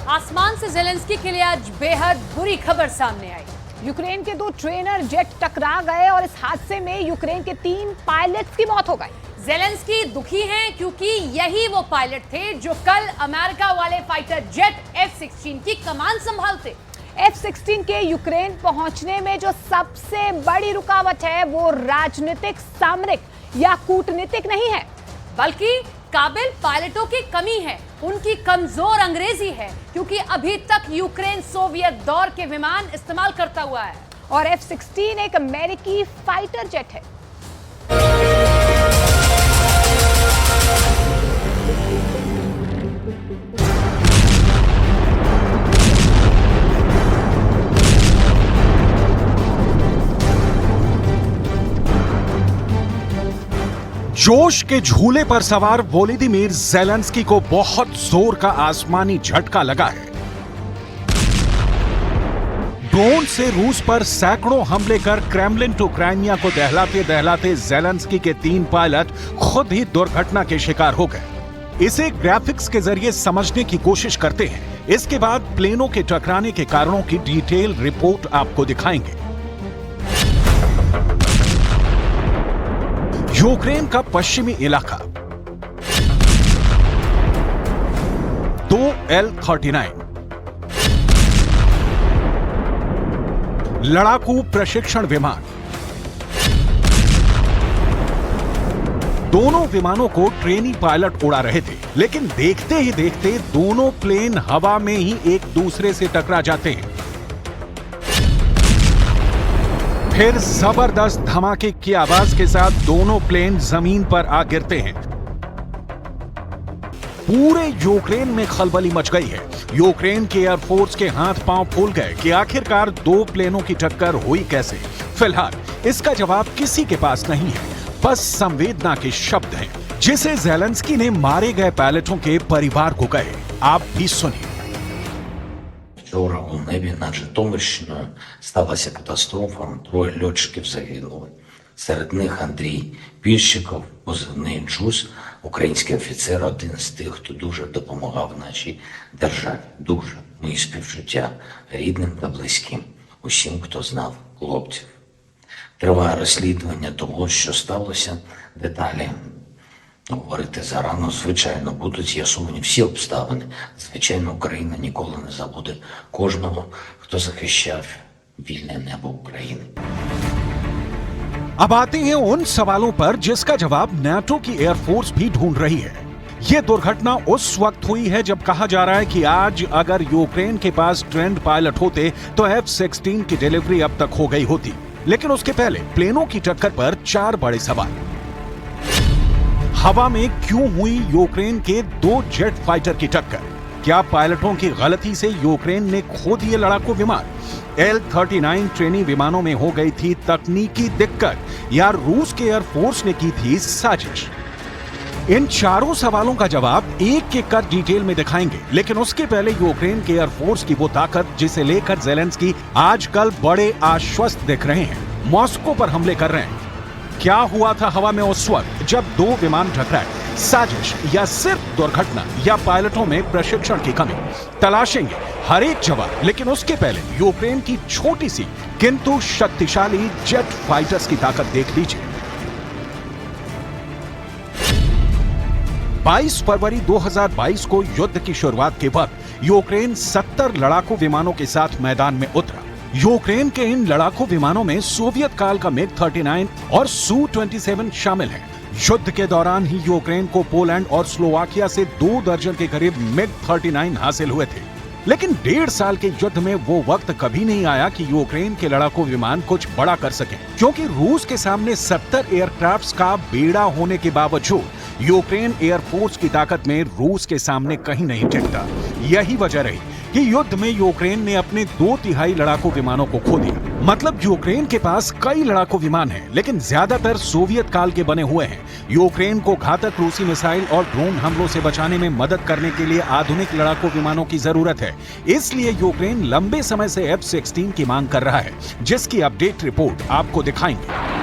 आसमान से ज़ेलेंस्की के लिए आज बेहद बुरी खबर सामने आई। यूक्रेन के 2 ट्रेनर जेट टकरा गए और इस हादसे में यूक्रेन के 3 पायलट्स की मौत हो गई। ज़ेलेंस्की दुखी हैं क्योंकि यही वो पायलट थे जो कल अमेरिका वाले फाइटर जेट F-16 की कमान संभालते। F-16 के यूक्रेन पहुंचने में जो सबसे बड़ी रुकावट है वो राजनीतिक, सामरिक या कूटनीतिक नहीं है, बल्कि काबिल पायलटों की कमी है। उनकी कमजोर अंग्रेजी है क्योंकि अभी तक यूक्रेन सोवियत दौर के विमान इस्तेमाल करता हुआ है और F-16 एक अमेरिकी फाइटर जेट है। जोश के झूले पर सवार वोलोदिमीर ज़ेलेंस्की को बहुत जोर का आसमानी झटका लगा है। ड्रोन से रूस पर सैकड़ों हमले कर क्रेमलिन टू क्राइमिया को दहलाते दहलाते ज़ेलेंस्की के 3 पायलट खुद ही दुर्घटना के शिकार हो गए। इसे ग्राफिक्स के जरिए समझने की कोशिश करते हैं। इसके बाद प्लेनों के टकराने के कारणों की डिटेल रिपोर्ट आपको दिखाएंगे। यूक्रेन का पश्चिमी इलाका 2 L-39 लड़ाकू प्रशिक्षण विमान। दोनों विमानों को ट्रेनी पायलट उड़ा रहे थे, लेकिन देखते ही देखते दोनों प्लेन हवा में ही एक दूसरे से टकरा जाते हैं। फिर जबरदस्त धमाके की आवाज के साथ दोनों प्लेन जमीन पर आ गिरते हैं। पूरे यूक्रेन में खलबली मच गई है। यूक्रेन के एयरफोर्स के हाथ पांव फूल गए कि आखिरकार 2 प्लेनों की टक्कर हुई कैसे। फिलहाल इसका जवाब किसी के पास नहीं है, बस संवेदना के शब्द हैं, जिसे ज़ेलेंस्की ने मारे गए पायलटों के परिवार को कहे। आप भी सुनिए। Вчора у небі над Житомирщиною сталася катастрофа. 3 льотчиків загинули. Серед них Андрій Піщиков, позивний Джуз, український офіцер, один з тих, хто дуже допомагав нашій державі. Дуже. Мої співчуття рідним та близьким, усім, хто знав хлопців. Триває розслідування того, що сталося. Деталі говорити зарано. Звичайно, будуть з'ясовані всі обставини. Звичайно, Україна ніколи не забуде кожного, хто захищав вільне небо України. अब आते हैं उन सवालों पर जिसका जवाब नाटो की एयरफोर्स भी ढूंढ रही है। यह दुर्घटना उस वक्त हुई है जब कहा जा रहा है कि आज अगर यूक्रेन के पास ट्रेंड पायलट होते तो F-16 की डिलीवरी अब तक हो गई होती। लेकिन उसके पहले प्लेनों की टक्कर पर 4 बड़े सवाल। हवा में क्यों हुई यूक्रेन के 2 जेट फाइटर की टक्कर? क्या पायलटों की गलती से यूक्रेन ने खो दिए लड़ाकू विमान? L-39 ट्रेनी विमानों में हो गई थी तकनीकी दिक्कत या रूस के एयरफोर्स ने की थी साजिश? इन चारों सवालों का जवाब एक एक कर डिटेल में दिखाएंगे, लेकिन उसके पहले यूक्रेन के एयरफोर्स की वो ताकत जिसे लेकर ज़ेलेंस्की आजकल बड़े आश्वस्त दिख रहे हैं, मॉस्को पर हमले कर रहे हैं। क्या हुआ था हवा में उस वक्त जब 2 विमान टकराए? साजिश या सिर्फ दुर्घटना या पायलटों में प्रशिक्षण की कमी? तलाशेंगे हर एक जवाब, लेकिन उसके पहले यूक्रेन की छोटी सी किंतु शक्तिशाली जेट फाइटर्स की ताकत देख लीजिए। 22 फरवरी 2022 को युद्ध की शुरुआत के वक्त यूक्रेन 70 लड़ाकू विमानों के साथ मैदान में उतरा। यूक्रेन के इन लड़ाकू विमानों में सोवियत काल का MiG-39 और Su-27 शामिल है। युद्ध के दौरान ही यूक्रेन को पोलैंड और स्लोवाकिया से 2 दर्जन के करीब MiG-39 हासिल हुए थे। लेकिन 1.5 साल के युद्ध में वो वक्त कभी नहीं आया कि यूक्रेन के लड़ाकू विमान कुछ बड़ा कर सकें, क्योंकि रूस के सामने 70 एयरक्राफ्ट्स का बेड़ा होने के बावजूद यूक्रेन एयरफोर्स की ताकत में रूस के सामने कहीं नहीं टिकता। यही वजह रही कि युद्ध में यूक्रेन ने अपने 2/3 लड़ाकू विमानों को खो दिया। मतलब यूक्रेन के पास कई लड़ाकू विमान हैं, लेकिन ज्यादातर सोवियत काल के बने हुए हैं। यूक्रेन को घातक रूसी मिसाइल और ड्रोन हमलों से बचाने में मदद करने के लिए आधुनिक लड़ाकू विमानों की जरूरत है। इसलिए यूक्रेन लंबे समय से F-16 की मांग कर रहा है, जिसकी अपडेट रिपोर्ट आपको दिखाएंगे।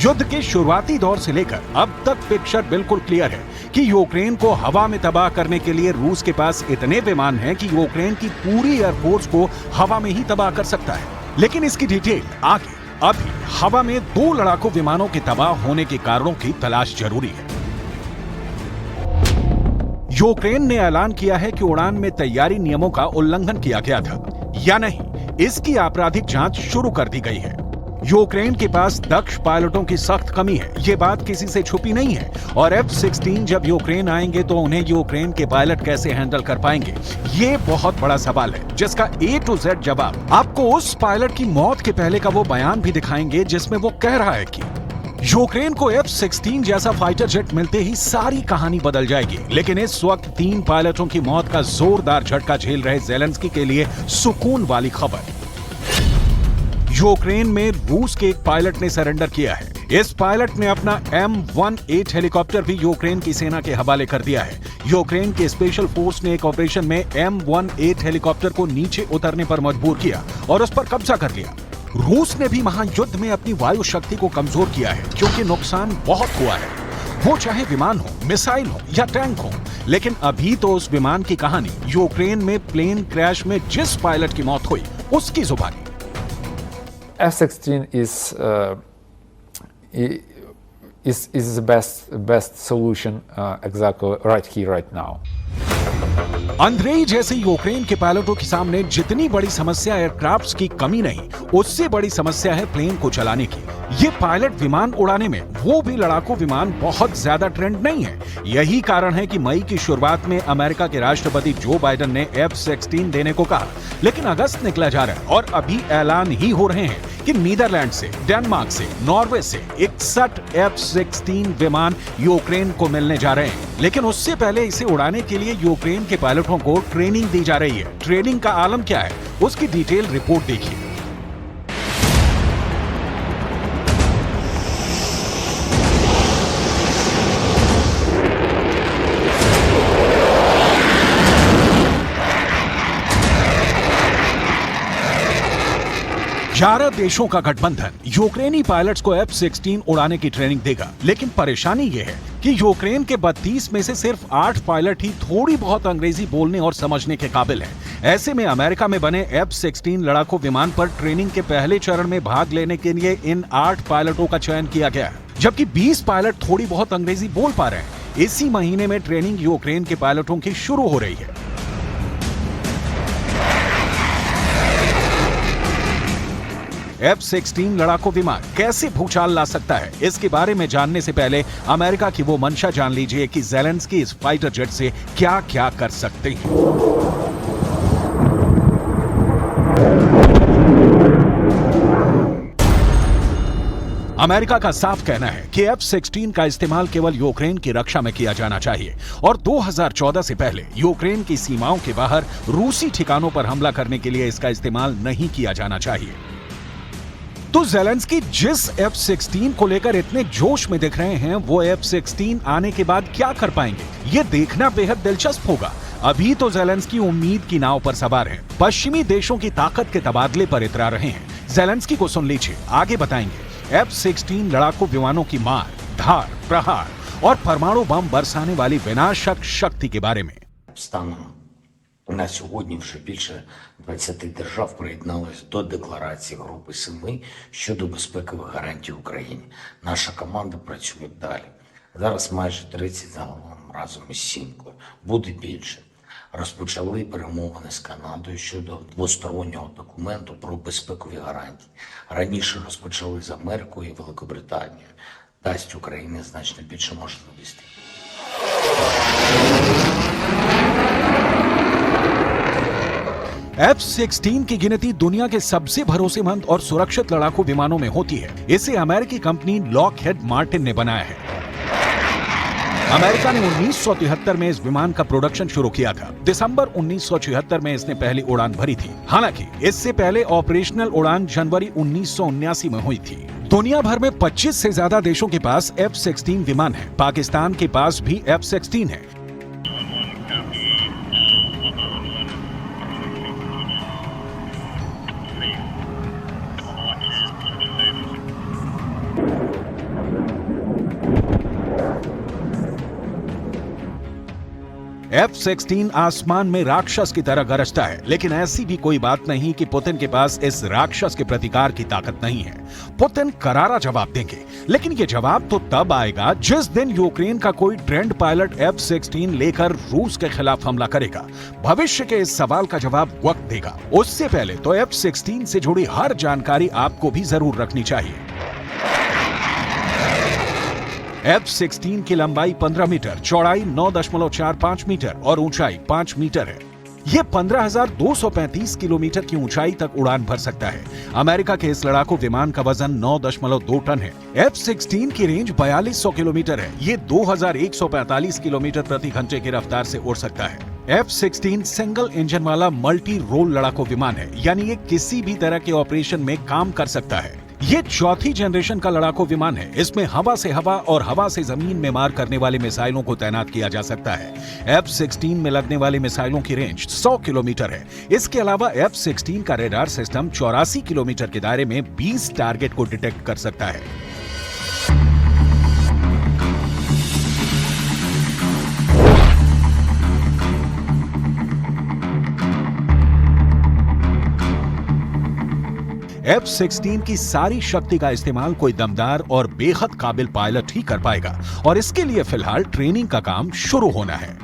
युद्ध के शुरुआती दौर से लेकर अब तक पिक्चर बिल्कुल क्लियर है कि यूक्रेन को हवा में तबाह करने के लिए रूस के पास इतने विमान हैं कि यूक्रेन की पूरी एयरफोर्स को हवा में ही तबाह कर सकता है। लेकिन इसकी डिटेल आगे। अभी हवा में 2 लड़ाकू विमानों के तबाह होने के कारणों की तलाश जरूरी है। यूक्रेन ने ऐलान किया है कि उड़ान में तैयारी नियमों का उल्लंघन किया गया था या नहीं, इसकी आपराधिक जांच शुरू कर दी गई है। यूक्रेन के पास दक्ष पायलटों की सख्त कमी है, ये बात किसी से छुपी नहीं है। और F-16 जब यूक्रेन आएंगे तो उन्हें यूक्रेन के पायलट कैसे हैंडल कर पाएंगे, ये बहुत बड़ा सवाल है, जिसका A to Z जवाब आपको उस पायलट की मौत के पहले का वो बयान भी दिखाएंगे जिसमें वो कह रहा है कि यूक्रेन को F-16 जैसा फाइटर जेट मिलते ही सारी कहानी बदल जाएगी। लेकिन इस वक्त 3 पायलटों की मौत का जोरदार झटका झेल रहे ज़ेलेंस्की के लिए सुकून वाली खबर। यूक्रेन में रूस के एक पायलट ने सरेंडर किया है। इस पायलट ने अपना M-18 हेलीकॉप्टर भी यूक्रेन की सेना के हवाले कर दिया है। यूक्रेन के स्पेशल फोर्स ने एक ऑपरेशन में M-18 हेलीकॉप्टर को नीचे उतरने पर मजबूर किया और उस पर कब्जा कर लिया। रूस ने भी महायुद्ध में अपनी वायु शक्ति को कमजोर किया है, क्योंकि नुकसान बहुत हुआ है, वो चाहे विमान हो, मिसाइल हो या टैंक हो। लेकिन अभी तो उस विमान की कहानी यूक्रेन में प्लेन क्रैश में जिस पायलट की मौत हुई उसकी जुबानी। F-16 is the best solution exactly right here, right now. Andrei जैसे यूक्रेन के पायलटों के सामने जितनी बड़ी समस्या एयरक्राफ्ट्स की कमी नहीं, उससे बड़ी समस्या है प्लेन को चलाने की। ये पायलट विमान उड़ाने में, वो भी लड़ाकू विमान, बहुत ज्यादा ट्रेंड नहीं है। यही कारण है कि मई की शुरुआत में अमेरिका के राष्ट्रपति जो बाइडेन ने F-16 देने को कहा, लेकिन अगस्त निकला जा रहा है और अभी ऐलान ही हो रहे हैं कि नीदरलैंड से, डेनमार्क से, नॉर्वे से 61 F-16 विमान यूक्रेन को मिलने जा रहे हैं। लेकिन उससे पहले इसे उड़ाने के लिए यूक्रेन के पायलटों को ट्रेनिंग दी जा रही है। ट्रेनिंग का आलम क्या है, उसकी डिटेल रिपोर्ट देखिए। ग्यारह देशों का गठबंधन यूक्रेनी पायलट्स को F-16 उड़ाने की ट्रेनिंग देगा। लेकिन परेशानी यह है कि यूक्रेन के 32 में से सिर्फ 8 पायलट ही थोड़ी बहुत अंग्रेजी बोलने और समझने के काबिल हैं। ऐसे में अमेरिका में बने F-16 लड़ाकू विमान पर ट्रेनिंग के पहले चरण में भाग लेने के लिए इन 8 पायलटों का चयन किया गया है, जबकि 20 पायलट थोड़ी बहुत अंग्रेजी बोल पा रहे हैं। इसी महीने में ट्रेनिंग यूक्रेन के पायलटों की शुरू हो रही है। F-16 लड़ाकू विमान कैसे भूचाल ला सकता है, इसके बारे में जानने से पहले अमेरिका की वो मंशा जान लीजिए कि ज़ेलेंस्की इस फाइटर जेट से क्या क्या कर सकते हैं। अमेरिका का साफ कहना है कि F-16 का इस्तेमाल केवल यूक्रेन की रक्षा में किया जाना चाहिए और 2014 से पहले यूक्रेन की सीमाओं के बाहर रूसी ठिकानों पर हमला करने के लिए इसका इस्तेमाल नहीं किया जाना चाहिए। तो ज़ेलेंस्की जिस F-16 को लेकर इतने जोश में दिख रहे हैं, वो F-16 आने के बाद क्या कर पाएंगे, ये देखना बेहद दिलचस्प होगा। अभी तो ज़ेलेंस्की उम्मीद की नाव पर सवार हैं, पश्चिमी देशों की ताकत के तबादले पर इतरा रहे हैं। ज़ेलेंस्की को सुन लीजिए, आगे बताएंगे F-16 लड़ाकू विमानों की मार, धार, प्रहार और परमाणु बम बरसाने वाली विनाशक शक्ति के बारे में। На сьогодні вже більше 20 держав приєдналися до декларації Групи 7 щодо безпекових гарантій Україні. Наша команда працює далі. Зараз майже 30 загалом разом із Сімкою. Буде більше. Розпочали перемовини з Канадою щодо двостороннього документу про безпекові гарантії. Раніше розпочали з Америкою і Великобританією. Дасть Україні значно більше можливостей. F-16 की गिनती दुनिया के सबसे भरोसेमंद और सुरक्षित लड़ाकू विमानों में होती है। इसे अमेरिकी कंपनी लॉकहेड मार्टिन ने बनाया है। अमेरिका ने 1973 में इस विमान का प्रोडक्शन शुरू किया था। दिसंबर 1976 में इसने पहली उड़ान भरी थी। हालांकि इससे पहले ऑपरेशनल उड़ान जनवरी 1979 में हुई थी। दुनिया भर में 25 से ज्यादा देशों के पास F-16 विमान है। पाकिस्तान के पास भी F-16 है। F-16 आसमान में राक्षस की तरह गरजता है, लेकिन ऐसी भी कोई बात नहीं कि पुतिन के पास इस राक्षस के प्रतिकार की ताकत नहीं है। पुतिन करारा जवाब देंगे, लेकिन ये जवाब तो तब आएगा जिस दिन यूक्रेन का कोई ट्रेंड पायलट F-16 लेकर रूस के खिलाफ हमला करेगा। भविष्य के इस सवाल का जवाब वक्त देगा। उससे पहले तो F-16 से जुड़ी हर जानकारी आपको भी जरूर रखनी चाहिए। F-16 की लंबाई 15 मीटर, चौड़ाई 9.45 मीटर और ऊंचाई 5 मीटर है। यह 15,235 किलोमीटर की ऊंचाई तक उड़ान भर सकता है। अमेरिका के इस लड़ाकू विमान का वजन 9.2 टन है। F-16 की रेंज 4200 किलोमीटर है। ये 2145 किलोमीटर प्रति घंटे की रफ्तार से उड़ सकता है। F-16 सिंगल इंजन वाला मल्टी रोल लड़ाकू विमान है, यानी ये किसी भी तरह के ऑपरेशन में काम कर सकता है। ये चौथी जनरेशन का लड़ाकू विमान है। इसमें हवा से हवा और हवा से जमीन में मार करने वाले मिसाइलों को तैनात किया जा सकता है। F-16 में लगने वाली मिसाइलों की रेंज 100 किलोमीटर है। इसके अलावा F-16 का रेडार सिस्टम 84 किलोमीटर के दायरे में 20 टारगेट को डिटेक्ट कर सकता है। F-16 की सारी शक्ति का इस्तेमाल कोई दमदार और बेहद काबिल पायलट ही कर पाएगा और इसके लिए फिलहाल ट्रेनिंग का काम शुरू होना है।